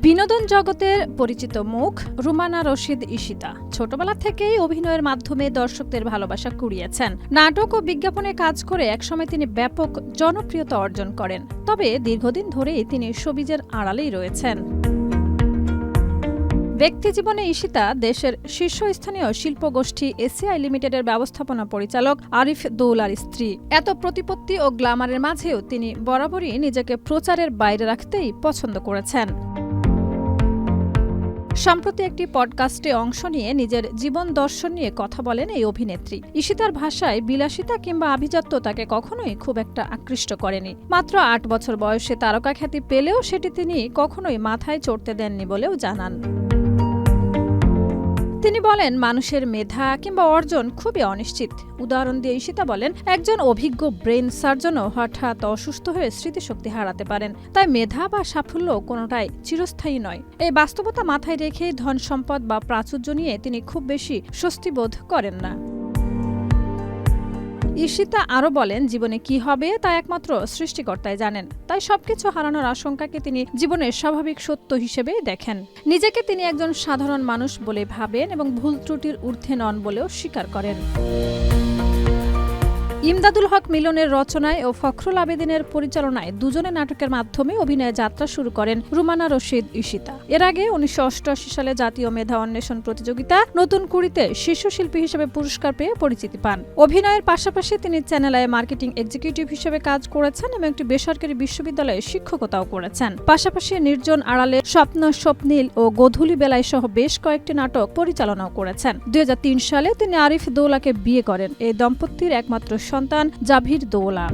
বিনোদন জগতের পরিচিত মুখ রুমানা রশিদ ঈশিতা ছোটবেলা থেকেই অভিনয়ের মাধ্যমে দর্শকদের ভালোবাসা কুড়িয়েছেন। নাটক ও বিজ্ঞাপনে কাজ করে একসময় তিনি ব্যাপক জনপ্রিয়তা অর্জন করেন। তবে দীর্ঘদিন ধরেই তিনি শোবিজের আড়ালেই রয়েছেন। ব্যক্তিজীবনে ঈশিতা দেশের শীর্ষস্থানীয় শিল্পগোষ্ঠী এসিআই লিমিটেডের ব্যবস্থাপনা পরিচালক আরিফ দৌলার স্ত্রী। এত প্রতিপত্তি ও গ্ল্যামারের মাঝেও তিনি বরাবরই নিজেকে প্রচারের বাইরে রাখতেই পছন্দ করেছেন। সম্প্রতি একটি পডকাস্টে অংশ নিয়ে নিজের জীবন দর্শন নিয়ে কথা বলেন এই অভিনেত্রী। ঈশিতার ভাষায় বিলাসিতা কিংবা আভিজাত্য তাকে কখনোই খুব একটা আকৃষ্ট করেনি। মাত্র ৮ বছর বয়সে তারকা খ্যাতি পেলেও সেটি তিনি কখনোই মাথায় চড়তে দেননি বলেও জানান। তিনি বলেন, মানুষের মেধা কিংবা অর্জন খুবই অনিশ্চিত। উদাহরণ দিয়ে ঈশিতা বলেন, একজন অভিজ্ঞ ব্রেন সার্জনও হঠাৎ অসুস্থ হয়ে স্মৃতিশক্তি হারাতে পারেন। তাই মেধা বা সাফল্য কোনোটাই চিরস্থায়ী নয়। এই বাস্তবতা মাথায় রেখে ধন সম্পদ বা প্রাচুর্য নিয়ে তিনি খুব বেশি স্বস্তি বোধ করেন না। ঈশিতা আরও বলেন, জীবনে কি হবে তা একমাত্র সৃষ্টিকর্তাই জানেন। তাই সবকিছু হারানোর আশঙ্কাকে তিনি জীবনের স্বাভাবিক সত্য হিসেবেই দেখেন। নিজেকে তিনি একজন সাধারণ মানুষ বলে ভাবেন এবং ভুল ত্রুটির ঊর্ধ্বে নন বলেও স্বীকার করেন। ইমদাদুল হক মিলনের রচনায় ও ফখরুল আবেদিনের পরিচালনায় দুজনে নাটকের মাধ্যমে অভিনয়ে যাত্রা শুরু করেন রুমানা রশিদ ঈশিতা। এর আগে ১৯৮৮ সালে জাতীয় মেধা অন্বেষণ প্রতিযোগিতা নতুন কুড়িতে শীর্ষ শিল্পী হিসেবে পুরস্কার পেয়ে পরিচিতি পান। অভিনয়ের পাশাপাশি তিনি চ্যানেল আই মার্কেটিং এক্সিকিউটিভ হিসেবে কাজ করেছেন এবং একটি বেসরকারি বিশ্ববিদ্যালয়ে শিক্ষকতাও করেছেন। পাশাপাশি নির্জন আড়ালে, স্বপ্ন স্বপ্নীল ও গোধূলি বেলায় সহ বেশ কয়েকটি নাটক পরিচালনাও করেছেন। ২০০৩ সালে তিনি আরিফ দৌলাকে বিয়ে করেন। এই দম্পতির একমাত্র সন্তান জাভির দৌলা।